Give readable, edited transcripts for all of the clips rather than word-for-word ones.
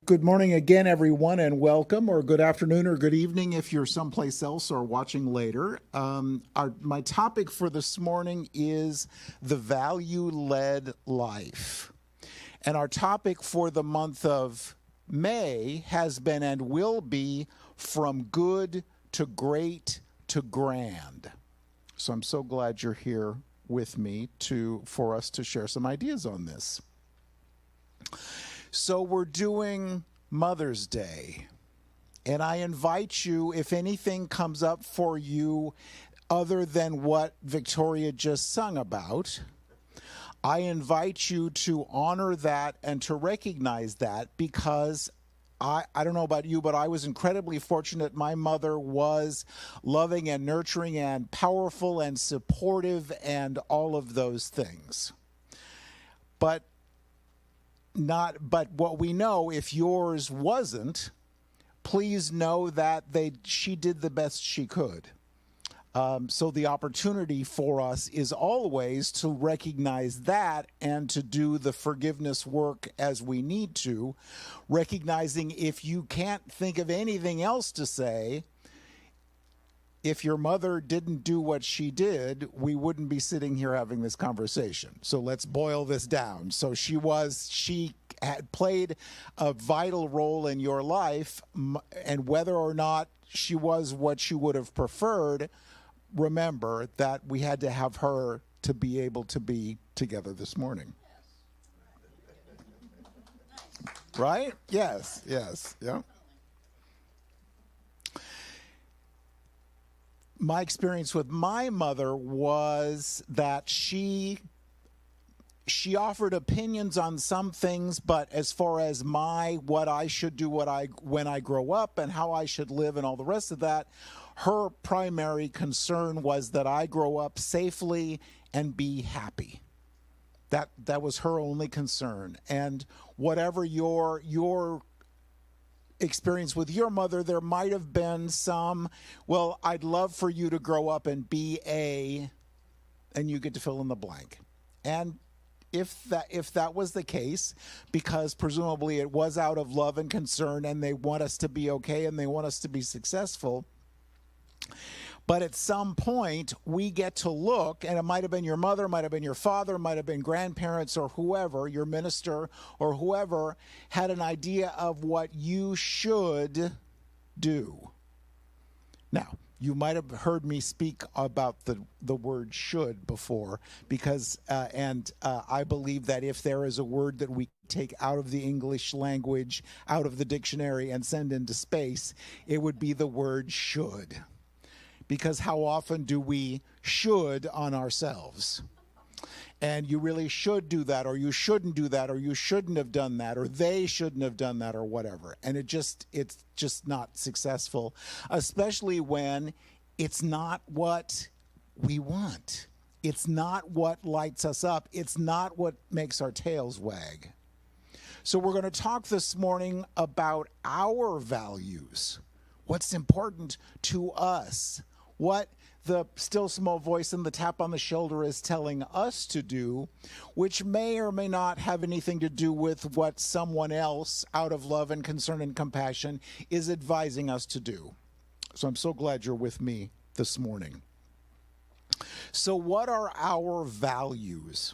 Good morning again, everyone, and welcome, or good afternoon or good evening if you're someplace else or watching later. My topic for this morning is the value-led life. And our topic for the month of May has been and will be from good to great to grand. So I'm so glad you're here with me for us to share some ideas on this. So we're doing Mother's Day, and I invite you, if anything comes up for you other than what Victoria just sung about, I invite you to honor that and to recognize that, because I don't know about you, but I was incredibly fortunate. My mother was loving and nurturing and powerful and supportive and all of those things. But what we know, if yours wasn't, please know that she did the best she could. So the opportunity for us is always to recognize that and to do the forgiveness work as we need to, recognizing if you can't think of anything else to say, if your mother didn't do what she did, we wouldn't be sitting here having this conversation. So let's boil this down. So she had played a vital role in your life, and whether or not she was what you would have preferred, remember that we had to have her to be able to be together this morning. Right? Yes, yeah. My experience with my mother was that she offered opinions on some things, but as far as what I should do when I grow up and how I should live and all the rest of that, her primary concern was that I grow up safely and be happy. That was her only concern. And whatever your experience with your mother, there might have been some, well, I'd love for you to grow up and be and you get to fill in the blank. And if that was the case, because presumably it was out of love and concern and they want us to be okay and they want us to be successful, but at some point we get to look, and it might have been your mother, might have been your father, might have been grandparents or whoever, your minister or whoever, had an idea of what you should do. Now, you might have heard me speak about the word should before, because I believe that if there is a word that we take out of the English language, out of the dictionary and send into space, it would be the word should. Because how often do we should on ourselves? And you really should do that, or you shouldn't do that, or you shouldn't have done that, or they shouldn't have done that, or whatever. And it's just not successful, especially when it's not what we want. It's not what lights us up. It's not what makes our tails wag. So we're going to talk this morning about our values, what's important to us, what the still small voice and the tap on the shoulder is telling us to do, which may or may not have anything to do with what someone else, out of love and concern and compassion, is advising us to do. So I'm so glad you're with me this morning. So what are our values?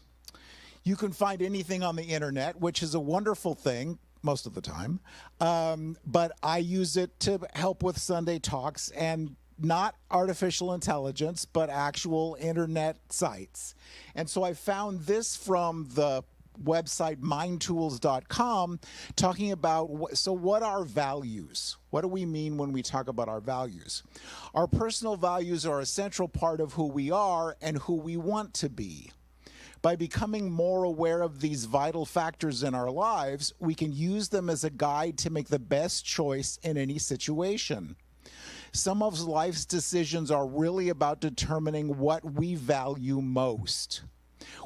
You can find anything on the internet, which is a wonderful thing most of the time, but I use it to help with Sunday talks, and not artificial intelligence, but actual internet sites. And so I found this from the website mindtools.com, talking about, so what are values? What do we mean when we talk about our values? Our personal values are a central part of who we are and who we want to be. By becoming more aware of these vital factors in our lives, we can use them as a guide to make the best choice in any situation. Some of life's decisions are really about determining what we value most.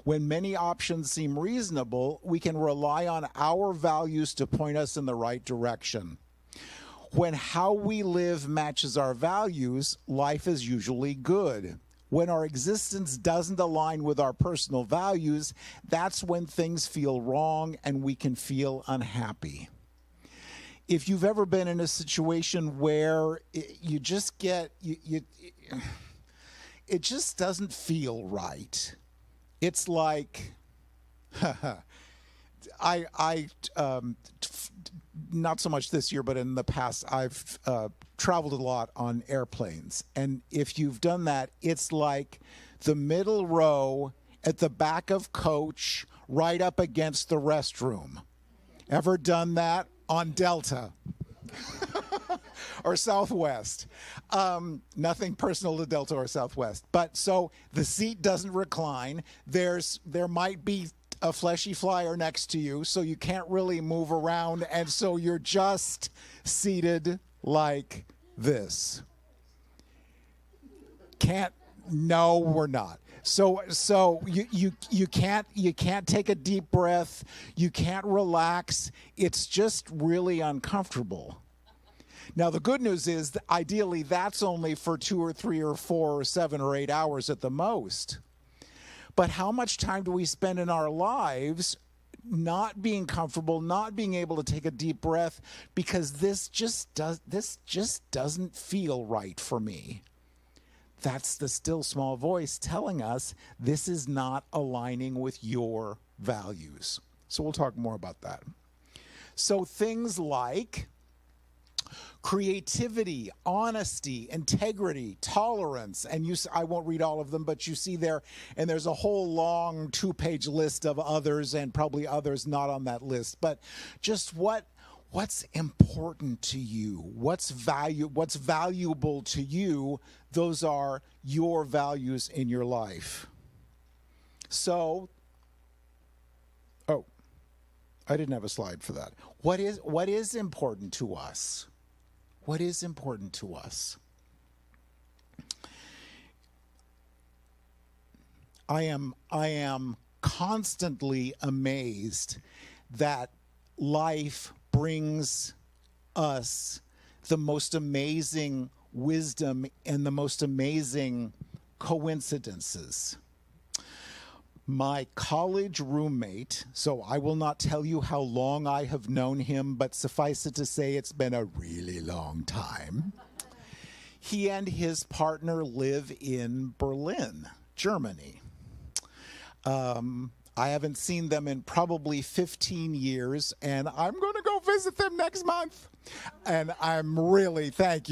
When many options seem reasonable, we can rely on our values to point us in the right direction. When how we live matches our values, life is usually good. When our existence doesn't align with our personal values, that's when things feel wrong and we can feel unhappy. if you've ever been in a situation where you just get, it just doesn't feel right. It's like, not so much this year, but in the past, I've traveled a lot on airplanes. And if you've done that, it's like the middle row at the back of coach, right up against the restroom. Ever done that on Delta or Southwest? Nothing personal to Delta or Southwest. But so the seat doesn't recline. There might be a fleshy flyer next to you, so you can't really move around, and so you're just seated like this. No, we're not. So you can't take a deep breath. You can't relax. It's just really uncomfortable. Now, the good news is that ideally that's only for 2 or 3 or 4 or 7 or 8 hours at the most. But how much time do we spend in our lives not being comfortable, not being able to take a deep breath because this just doesn't feel right for me? That's the still small voice telling us this is not aligning with your values. So we'll talk more about that. So things like creativity, honesty, integrity, tolerance, and I won't read all of them, but you see there, and there's a whole long 2-page list of others, and probably others not on that list, but just what's important to you, what's valuable to you. Those are your values in your life. So, I didn't have a slide for that. What is important to us? What is important to us? I am constantly amazed that life brings us the most amazing wisdom and the most amazing coincidences. My college roommate, so I will not tell you how long I have known him, but suffice it to say it's been a really long time. He and his partner live in Berlin, Germany. I haven't seen them in probably 15 years, and I'm going to go visit them next month. And I am really excited.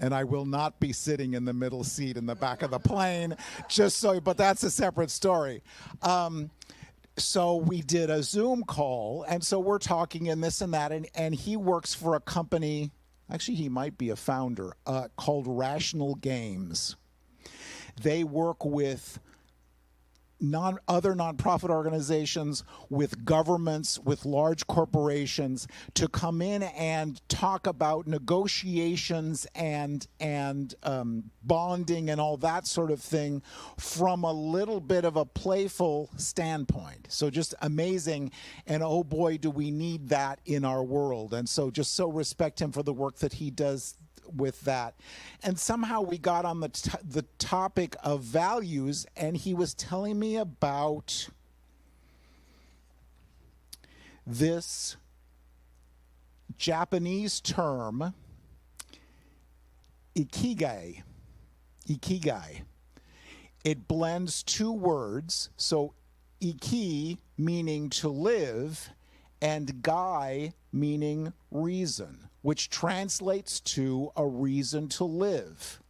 And I will not be sitting in the middle seat in the back of the plane, but that's a separate story. So we did a Zoom call, and so we're talking and this and that, and he works for a company, actually he might be a founder, called Rational Games. They work with other nonprofit organizations, with governments, with large corporations to come in and talk about negotiations and bonding and all that sort of thing from a little bit of a playful standpoint. So just amazing, and oh boy, do we need that in our world. And so just so respect him for the work that he does with that. And somehow we got on the topic of values, and he was telling me about this Japanese term, ikigai. It blends 2 words, so iki meaning to live and gai meaning reason, which translates to a reason to live.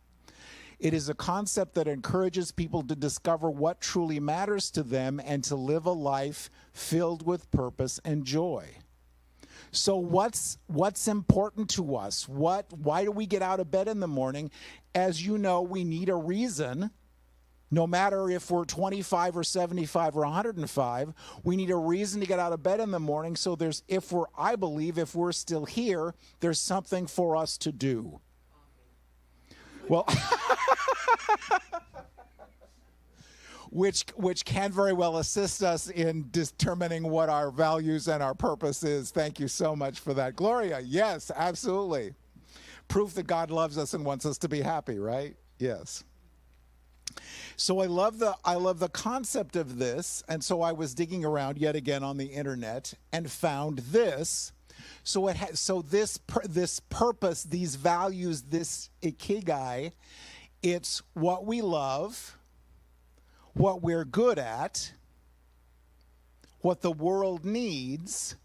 It is a concept that encourages people to discover what truly matters to them and to live a life filled with purpose and joy. So what's important to us? Why do we get out of bed in the morning? As you know, we need a reason. No matter if we're 25 or 75 or 105, we need a reason to get out of bed in the morning. So I believe if we're still here, there's something for us to do. Well, which can very well assist us in determining what our values and our purpose is. Thank you so much for that. Gloria, yes, absolutely. Proof that God loves us and wants us to be happy, right? Yes. So I love the concept of this, and so I was digging around yet again on the internet and found this. So this purpose, these values, this ikigai, it's what we love, what we're good at, what the world needs,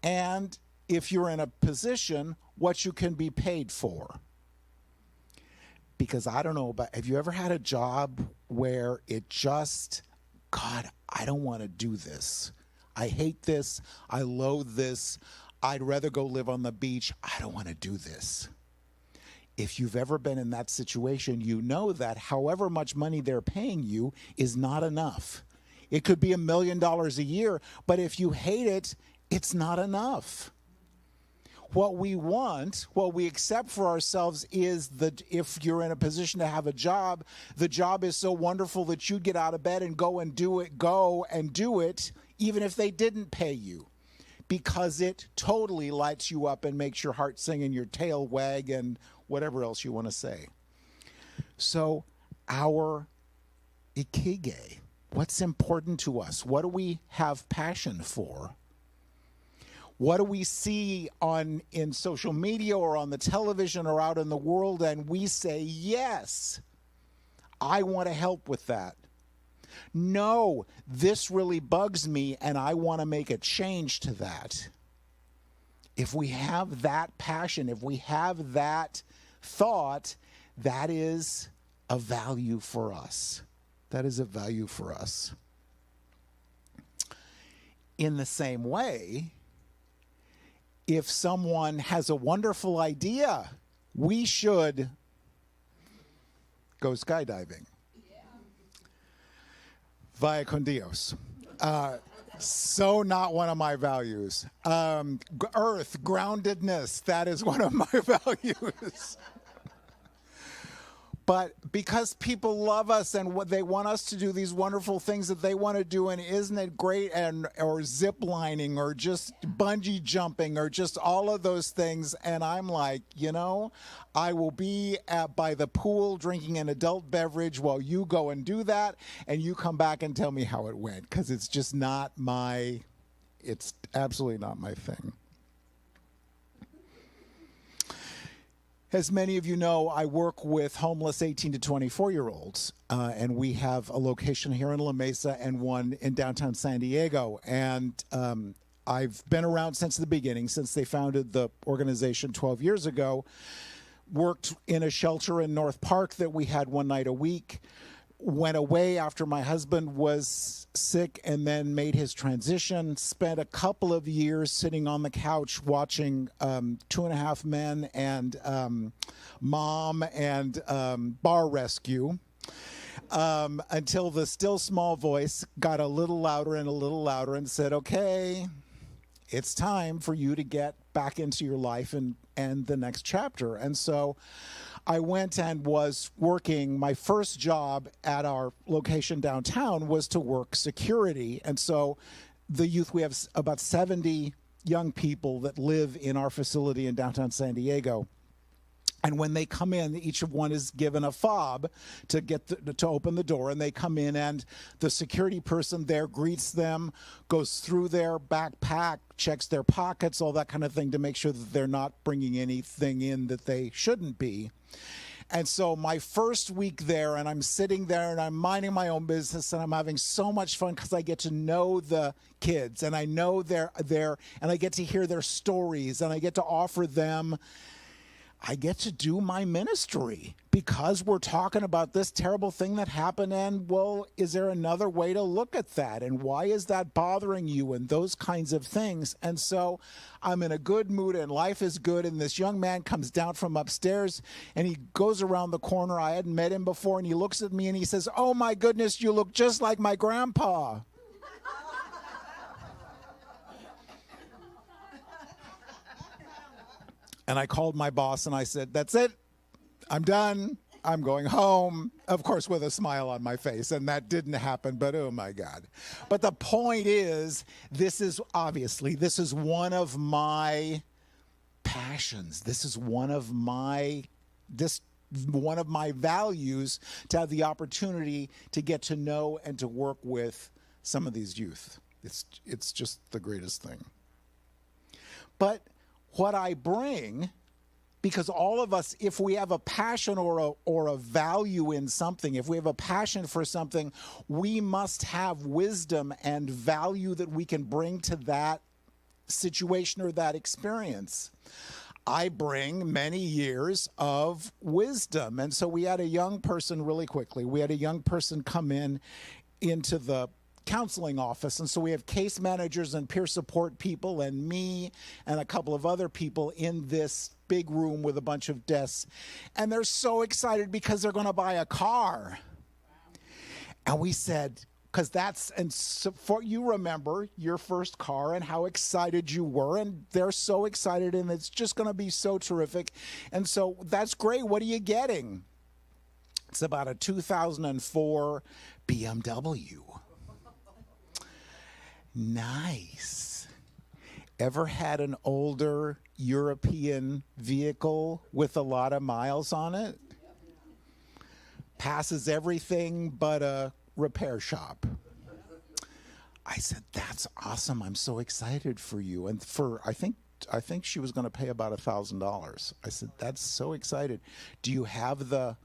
and if you're in a position, what you can be paid for. Because I don't know about, have you ever had a job where it just, God, I don't want to do this. I hate this. I loathe this. I'd rather go live on the beach. I don't want to do this. If you've ever been in that situation, you know that however much money they're paying you is not enough. It could be $1 million a year, but if you hate it, it's not enough. What we want, what we accept for ourselves is that if you're in a position to have a job, the job is so wonderful that you'd get out of bed and go and do it, even if they didn't pay you, because it totally lights you up and makes your heart sing and your tail wag and whatever else you want to say. So our ikigai, what's important to us? What do we have passion for? What do we see in social media or on the television or out in the world, and we say, yes, I want to help with that. No, this really bugs me, and I want to make a change to that. If we have that passion, if we have that thought, that is a value for us. That is a value for us. In the same way, if someone has a wonderful idea, we should go skydiving. Yeah. Vaya con Dios. So not one of my values. Earth, groundedness, that is one of my values. But because people love us and what they want us to do, these wonderful things that they want to do, and isn't it great, or zip lining or just bungee jumping or just all of those things, and I'm like, I will be by the pool drinking an adult beverage while you go and do that, and you come back and tell me how it went, because it's just it's absolutely not my thing. As many of you know, I work with homeless 18 to 24-year-olds, and we have a location here in La Mesa and one in downtown San Diego. And I've been around since the beginning, since they founded the organization 12 years ago, worked in a shelter in North Park that we had one night a week, went away after my husband was sick and then made his transition, spent a couple of years sitting on the couch watching 2.5 Men and Mom and Bar Rescue until the still small voice got a little louder and said, okay, it's time for you to get back into your life and the next chapter. And so I went and was working. My first job at our location downtown was to work security. And so the youth, we have about 70 young people that live in our facility in downtown San Diego. And when they come in, each of one is given a fob to to open the door, and they come in, and the security person there greets them, goes through their backpack, checks their pockets, all that kind of thing, to make sure that they're not bringing anything in that they shouldn't be. And so my first week there, and I'm sitting there and I'm minding my own business, and I'm having so much fun because I get to know the kids, and I know and I get to hear their stories, and I get to offer them. I get to do my ministry because we're talking about this terrible thing that happened, and, well, is there another way to look at that? And why is that bothering you? And those kinds of things. And so I'm in a good mood and life is good. And this young man comes down from upstairs and he goes around the corner. I hadn't met him before. And he looks at me and he says, "Oh, my goodness, you look just like my grandpa." And I called my boss and I said, "That's it. I'm done. I'm going home." Of course, with a smile on my face. And that didn't happen, but oh my God. But the point is, this is one of my passions. This is one of my, this one of my values to have the opportunity to get to know and to work with some of these youth. It's just the greatest thing. But what I bring, because all of us, if we have a passion or a value in something, if we have a passion for something, we must have wisdom and value that we can bring to that situation or that experience. I bring many years of wisdom. And so we had a young person really quickly. We had a young person come into the counseling office. And so we have case managers and peer support people and me and a couple of other people in this big room with a bunch of desks. And they're so excited because they're going to buy a car. And we said, because you remember your first car and how excited you were, and they're so excited, and it's just going to be so terrific. And so that's great. What are you getting? It's about a 2004 BMW. Nice. Ever had an older European vehicle with a lot of miles on it? Passes everything but a repair shop. I said, that's awesome. I'm so excited for you. And I think she was going to pay about $1,000. I said, that's so excited. Do you have the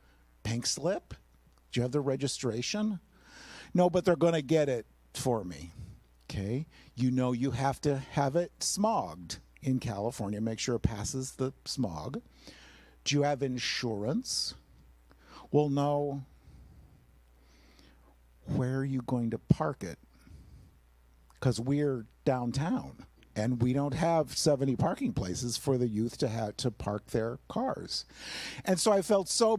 pink slip? Do you have the registration? No, but they're going to get it for me. Okay. You have to have it smogged in California. Make sure it passes the smog. Do you have insurance? Well, no. Where are you going to park it? Because we're downtown and we don't have 70 parking places for the youth to park their cars. And so I felt so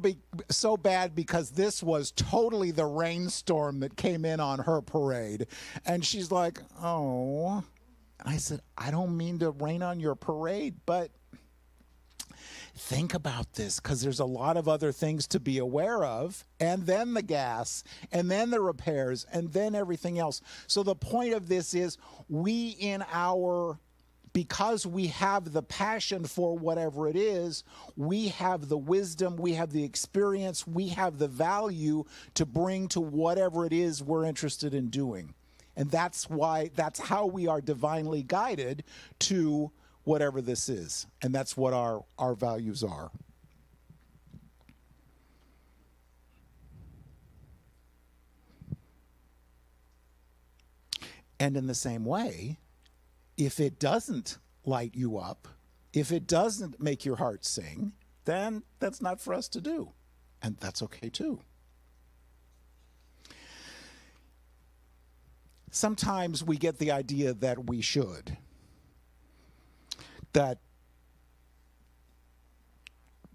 bad because this was totally the rainstorm that came in on her parade. And she's like, oh. And I said, I don't mean to rain on your parade, but think about this, because there's a lot of other things to be aware of, and then the gas, and then the repairs, and then everything else. So the point of this is because we have the passion for whatever it is, we have the wisdom, we have the experience, we have the value to bring to whatever it is we're interested in doing. And that's how we are divinely guided to whatever this is. And that's what our values are. And in the same way, if it doesn't light you up, if it doesn't make your heart sing, then that's not for us to do. And that's okay too. Sometimes we get the idea that we should. That,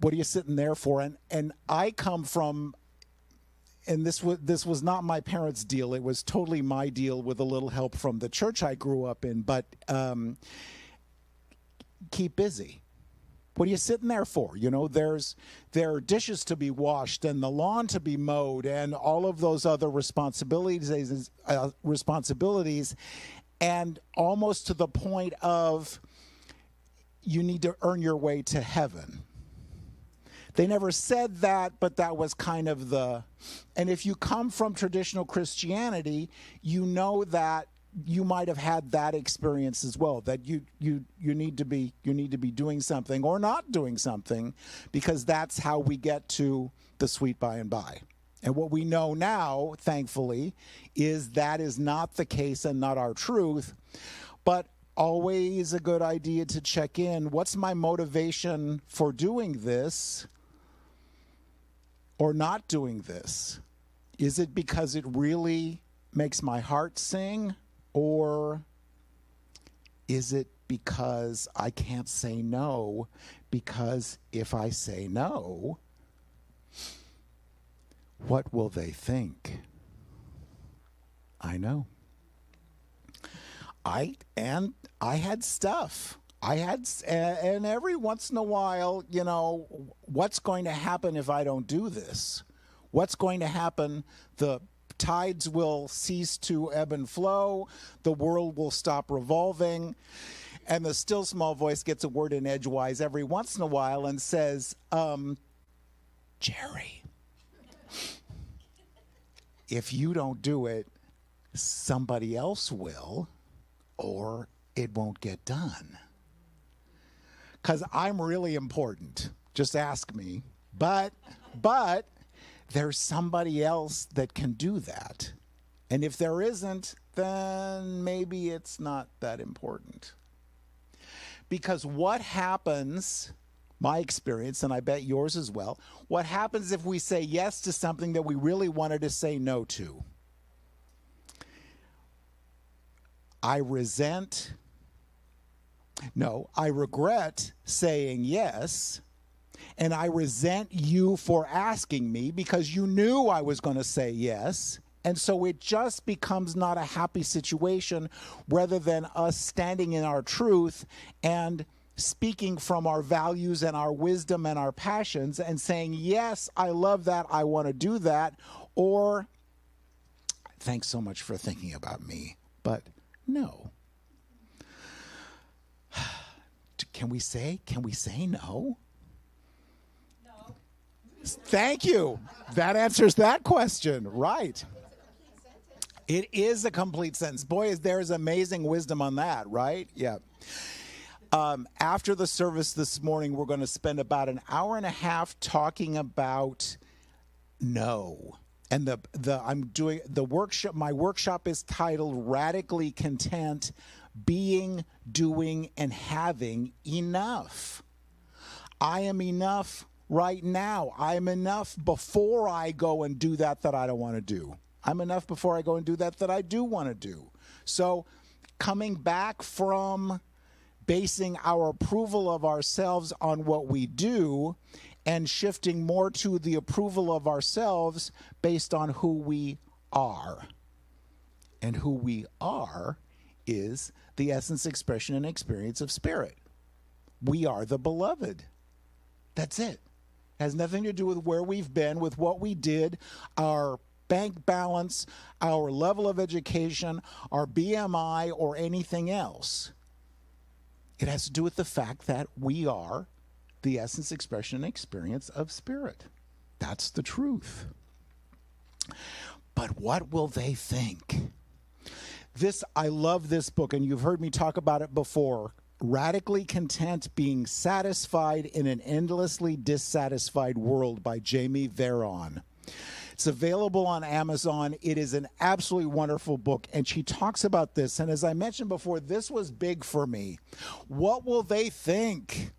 what are you sitting there for? And I come from, and this was not my parents' deal. It was totally my deal with a little help from the church I grew up in. But keep busy. What are you sitting there for? There are dishes to be washed and the lawn to be mowed and all of those other responsibilities, and almost to the point of you need to earn your way to heaven. They never said that, but that was kind of and if you come from traditional Christianity, you know that you might have had that experience as well, that you need to be doing something or not doing something, because that's how we get to the sweet by and by. And what we know now, thankfully, is that is not the case and not our truth, but always a good idea to check in. What's my motivation for doing this or not doing this? Is it because it really makes my heart sing? Or is it because I can't say no? Because if I say no, what will they think? I know. I had stuff. And every once in a while, what's going to happen if I don't do this? What's going to happen? The tides will cease to ebb and flow. The world will stop revolving. And the still small voice gets a word in edgewise every once in a while and says, Jerry, if you don't do it, somebody else will, or it won't get done. Because I'm really important. Just ask me. But there's somebody else that can do that. And if there isn't, then maybe it's not that important. Because what happens, my experience, and I bet yours as well, what happens if we say yes to something that we really wanted to say no to? I regret saying yes, and I resent you for asking me because you knew I was going to say yes. And so it just becomes not a happy situation rather than us standing in our truth and speaking from our values and our wisdom and our passions and saying, yes, I love that, I want to do that, or thanks so much for thinking about me, but no. Can we say no? No. Thank you. That answers that question. Right. It is a complete sentence. Boy, there's amazing wisdom on that, right? Yeah. After the service this morning, we're going to spend about an hour and a half talking about no. And I'm doing the workshop. My workshop is titled Radically Content, Being, Doing, and Having Enough. I am enough right now. I'm enough before I go and do that I don't want to do. I'm enough before I go and do that I do want to do. So coming back from basing our approval of ourselves on what we do and shifting more to the approval of ourselves based on who we are. And who we are is the essence, expression, and experience of Spirit. We are the beloved. That's it. It has nothing to do with where we've been, with what we did, our bank balance, our level of education, our BMI, or anything else. It has to do with the fact that we are the essence, expression, and experience of Spirit. That's the truth. But what will they think? I love this book, and you've heard me talk about it before. Radically Content, Being Satisfied in an Endlessly Dissatisfied World by Jamie Veron. It's available on Amazon. It is an absolutely wonderful book, and she talks about this. And as I mentioned before, this was big for me. What will they think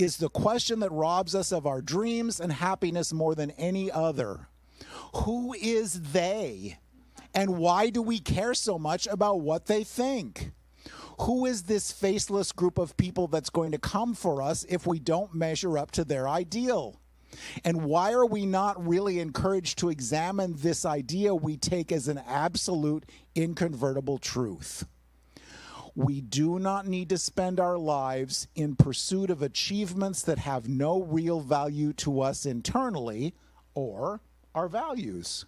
is the question that robs us of our dreams and happiness more than any other. Who is they? And why do we care so much about what they think? Who is this faceless group of people that's going to come for us if we don't measure up to their ideal? And why are we not really encouraged to examine this idea we take as an absolute, inconvertible truth? We do not need to spend our lives in pursuit of achievements that have no real value to us internally or our values.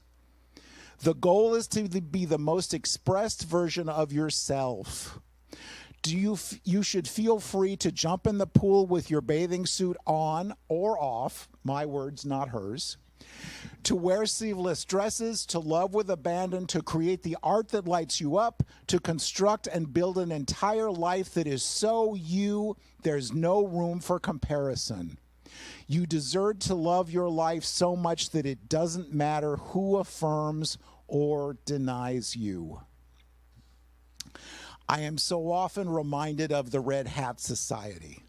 The goal is to be the most expressed version of yourself. You should feel free to jump in the pool with your bathing suit on or off, my words, not hers, to wear sleeveless dresses, to love with abandon, to create the art that lights you up, to construct and build an entire life that is so you, there's no room for comparison. You deserve to love your life so much that it doesn't matter who affirms or denies you. I am so often reminded of the Red Hat Society.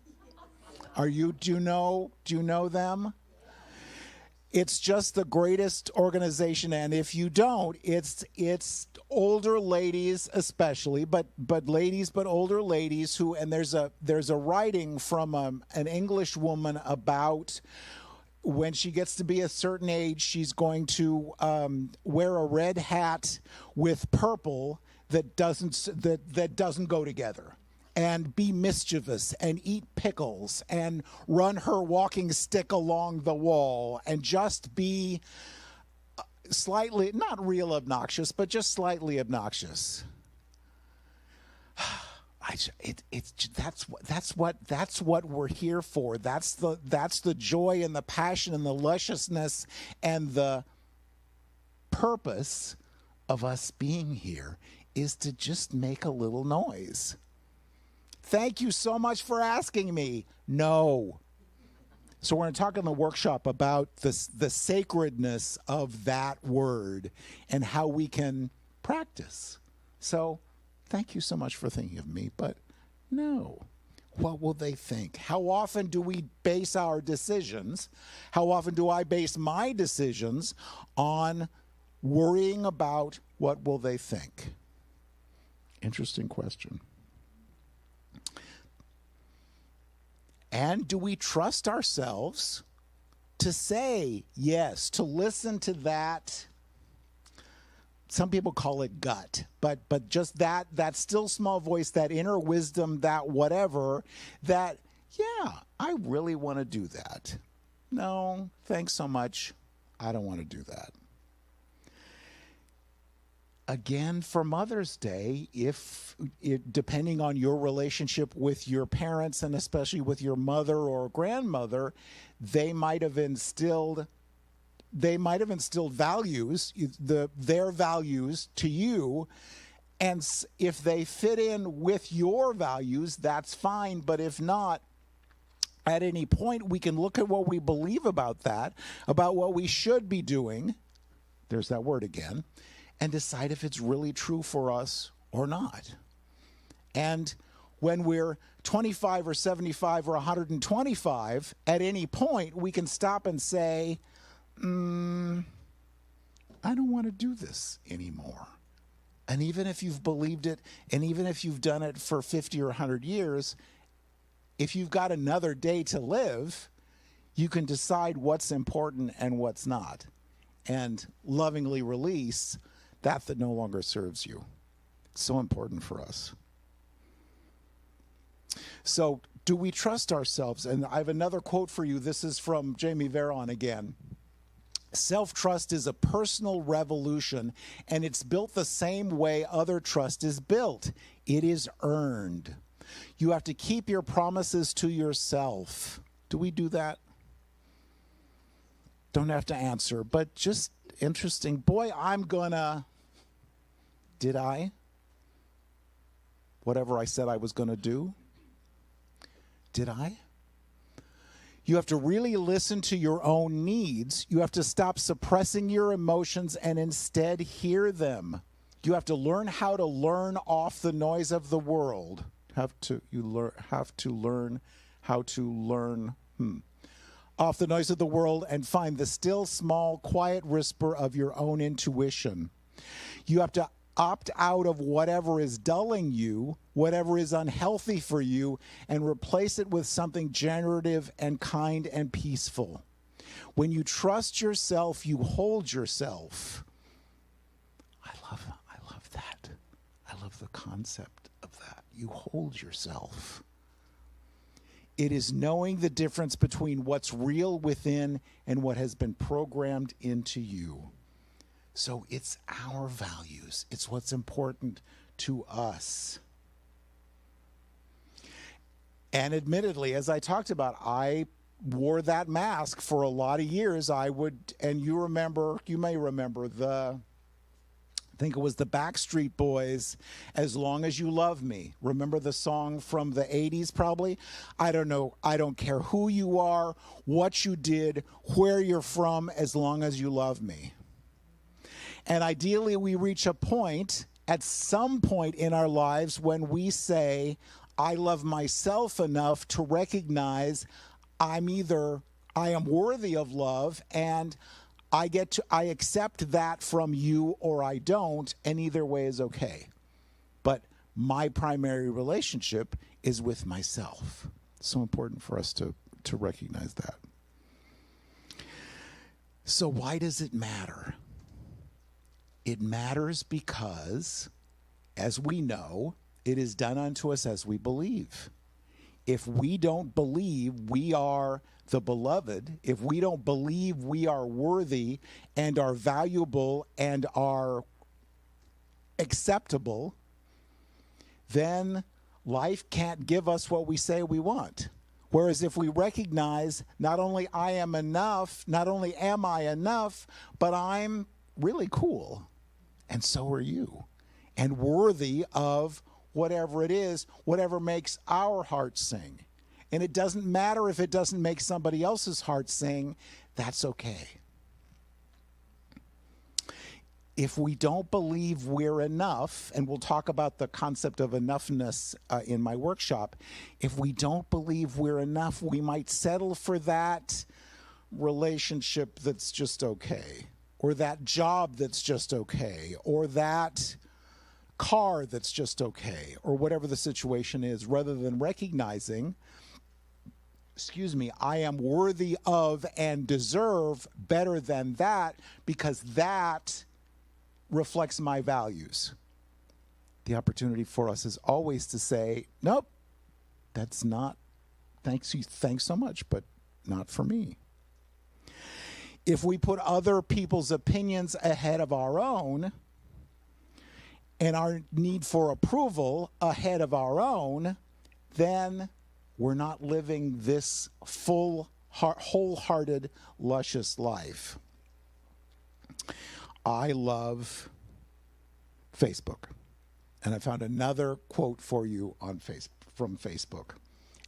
Do you know them? It's just the greatest organization, and if you don't, it's older ladies especially, but older ladies who, and there's a writing from an English woman about when she gets to be a certain age, she's going to wear a red hat with purple that doesn't go together, and be mischievous and eat pickles and run her walking stick along the wall and just be slightly, not real obnoxious, but just slightly obnoxious. That's what we're here for. That's the joy and the passion and the lusciousness and the purpose of us being here is to just make a little noise. Thank you so much for asking me. No. So we're going to talk in the workshop about the sacredness of that word and how we can practice. So thank you so much for thinking of me, but no. What will they think? How often do we base our decisions? How often do I base my decisions on worrying about what will they think? Interesting question. And do we trust ourselves to say yes, to listen to that? Some people call it gut, but just that still small voice, that inner wisdom, that whatever, that, yeah, I really want to do that. No, thanks so much. I don't want to do that. Again, for Mother's Day, depending on your relationship with your parents and especially with your mother or grandmother, they might have instilled values, their values to you. And if they fit in with your values, that's fine. But if not, at any point, we can look at what we believe about that, about what we should be doing. There's that word again. And decide if it's really true for us or not. And when we're 25 or 75 or 125, at any point, we can stop and say, I don't want to do this anymore. And even if you've believed it, and even if you've done it for 50 or 100 years, if you've got another day to live, you can decide what's important and what's not. And lovingly release that no longer serves you. So important for us. So, do we trust ourselves? And I have another quote for you. This is from Jamie Veron again. Self-trust is a personal revolution, and it's built the same way other trust is built. It is earned. You have to keep your promises to yourself. Do we do that? Don't have to answer, but just interesting. Boy, did I? Whatever I said I was going to do? Did I? You have to really listen to your own needs. You have to stop suppressing your emotions and instead hear them. You have to learn how to learn off the noise of the world. Have to learn how to learn off the noise of the world and find the still, small, quiet whisper of your own intuition. You have to opt out of whatever is dulling you, whatever is unhealthy for you, and replace it with something generative and kind and peaceful. When you trust yourself, you hold yourself. I love that. I love the concept of that. You hold yourself. It is knowing the difference between what's real within and what has been programmed into you. So it's our values. It's what's important to us. And admittedly, as I talked about, I wore that mask for a lot of years. And you may remember I think it was the Backstreet Boys, As Long As You Love Me. Remember the song from the 80s probably? I don't know. I don't care who you are, what you did, where you're from, as long as you love me. And ideally, we reach a point at some point in our lives when we say, I love myself enough to recognize I am worthy of love and I accept that from you or I don't, and either way is okay. But my primary relationship is with myself. It's so important for us to recognize that. So why does it matter? It matters because, as we know, it is done unto us as we believe. If we don't believe we are the beloved, if we don't believe we are worthy and are valuable and are acceptable, then Life can't give us what we say we want. Whereas if we recognize not only I am enough, not only am I enough, but I'm really cool, and so are you, and worthy of whatever it is, whatever makes our heart sing. And it doesn't matter if it doesn't make somebody else's heart sing, that's okay. If we don't believe we're enough, and we'll talk about the concept of enoughness in my workshop, if we don't believe we're enough, we might settle for that relationship that's just okay, or that job that's just okay, or that car that's just okay, or whatever the situation is, rather than recognizing, I am worthy of and deserve better than that, because that reflects my values. The opportunity for us is always to say, nope, that's not, thanks so much, but not for me. If we put other people's opinions ahead of our own, and our need for approval ahead of our own, then we're not living this full, wholehearted, luscious life. I love Facebook. And I found another quote for you on from Facebook.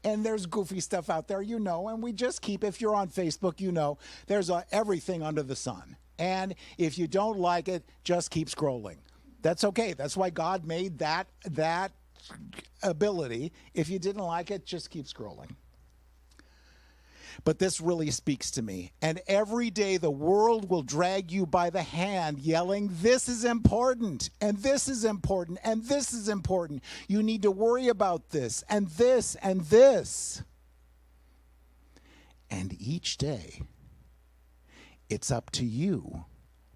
And there's goofy stuff out there, and we just keep, if you're on Facebook, there's everything under the sun. And if you don't like it, just keep scrolling. That's okay. That's why God made that ability. If you didn't like it, just keep scrolling. But this really speaks to me. And every day the world will drag you by the hand, yelling, this is important, and this is important, and this is important. You need to worry about this, and this, and this. And each day, it's up to you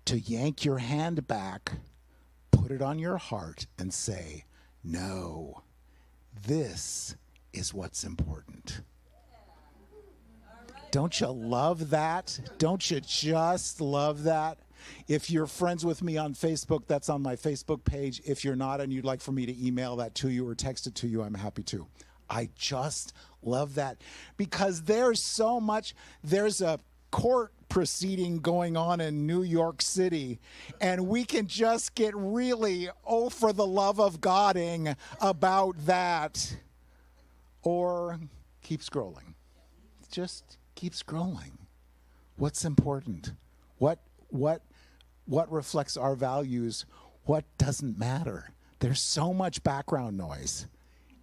to yank your hand back, put it on your heart, and say, no, this is what's important. Don't you love that? Don't you just love that? If you're friends with me on Facebook, that's on my Facebook page. If you're not and you'd like for me to email that to you or text it to you, I'm happy to. I just love that because there's so much. There's a court proceeding going on in New York City, and we can just get really, for the love of Godding about that, or keep scrolling. Just keep scrolling. What's important? What reflects our values? What doesn't matter? There's so much background noise,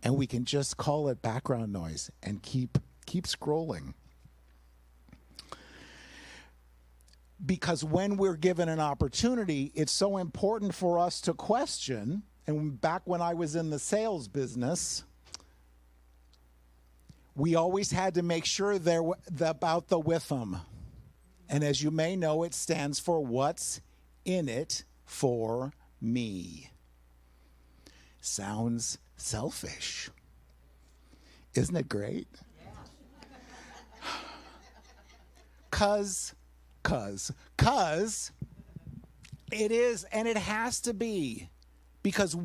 and we can just call it background noise and keep scrolling. Because when we're given an opportunity, it's so important for us to question. And back when I was in the sales business, we always had to make sure about the with them. And as you may know, it stands for what's in it for me. Sounds selfish. Isn't it great? Yeah. Cause it is, and it has to be, because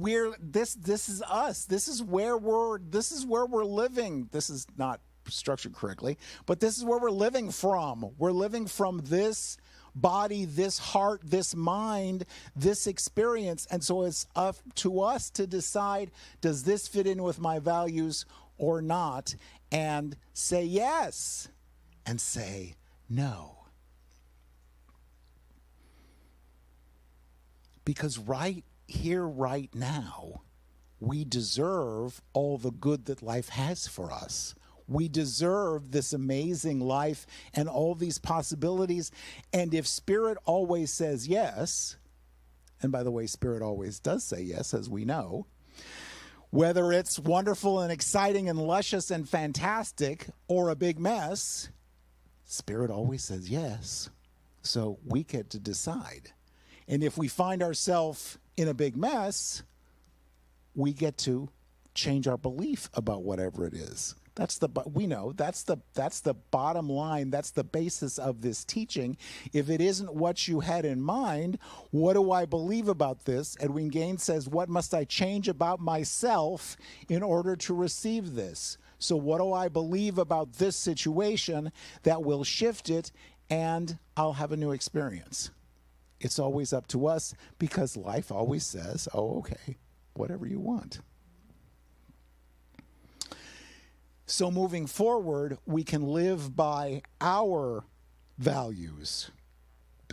this is us. This is where we're living. This is not structured correctly, but this is where we're living from. We're living from this body, this heart, this mind, this experience. And so it's up to us to decide, does this fit in with my values or not? And say yes and say no. Because right here, right now, we deserve all the good that life has for us. We deserve this amazing life and all these possibilities. And if Spirit always says yes, and by the way, Spirit always does say yes, as we know, whether it's wonderful and exciting and luscious and fantastic or a big mess, Spirit always says yes. So we get to decide. And if we find ourselves in a big mess, we get to change our belief about whatever it is. We know that's the bottom line. That's the basis of this teaching. If it isn't what you had in mind, what do I believe about this? Edwin Gaines says, what must I change about myself in order to receive this? So what do I believe about this situation that will shift it, and I'll have a new experience? It's always up to us, because life always says, oh, okay, whatever you want. So moving forward, we can live by our values,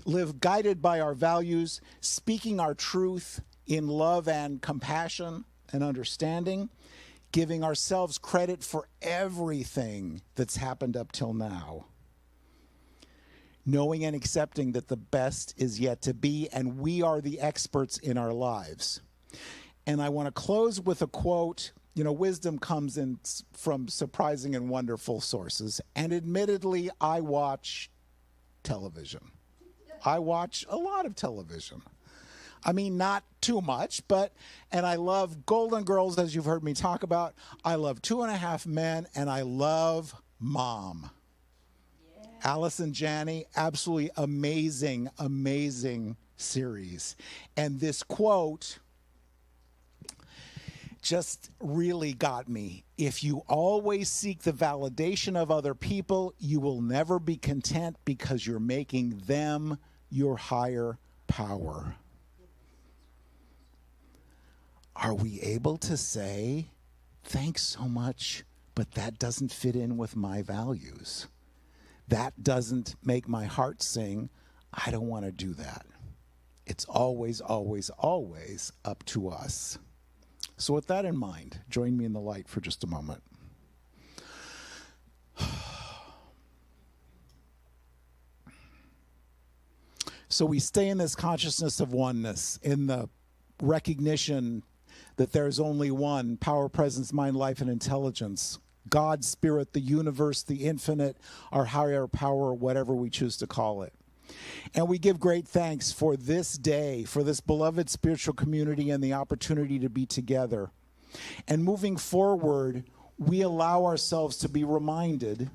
live guided by our values, speaking our truth in love and compassion and understanding, giving ourselves credit for everything that's happened up till now, knowing and accepting that the best is yet to be, and we are the experts in our lives. And I want to close with a quote. You know, wisdom comes in from surprising and wonderful sources. And admittedly, I watch television. I watch a lot of television. I mean, not too much, and I love Golden Girls, as you've heard me talk about. I love 2.5 Men, and I love Mom. Yeah. Alice and Janney, absolutely amazing, amazing series. And this quote just really got me. If you always seek the validation of other people, you will never be content, because you're making them your higher power. Are we able to say, thanks so much, but that doesn't fit in with my values? That doesn't make my heart sing. I don't want to do that. It's always, always, always up to us. So with that in mind, join me in the light for just a moment. So we stay in this consciousness of oneness, in the recognition that there's only one, power, presence, mind, life, and intelligence. God, spirit, the universe, the infinite, our higher power, whatever we choose to call it. And we give great thanks for this day, for this beloved spiritual community and the opportunity to be together. And moving forward, we allow ourselves to be reminded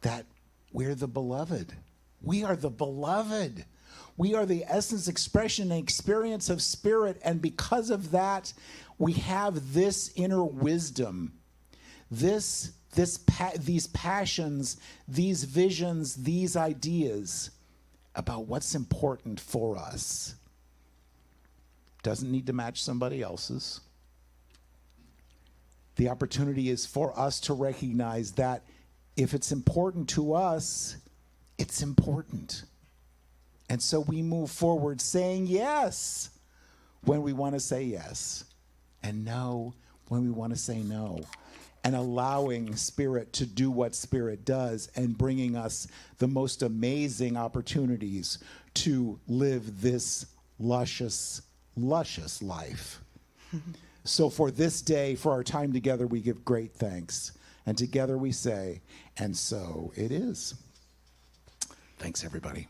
that we're the beloved. We are the beloved. We are the essence, expression, and experience of spirit. And because of that, we have this inner wisdom, these passions, these visions, these ideas about what's important for us. Doesn't need to match somebody else's. The opportunity is for us to recognize that if it's important to us, it's important. And so we move forward saying yes when we want to say yes, and no when we want to say no. And allowing Spirit to do what Spirit does, and bringing us the most amazing opportunities to live this luscious, luscious life. So for this day, for our time together, we give great thanks. And together we say, and so it is. Thanks, everybody.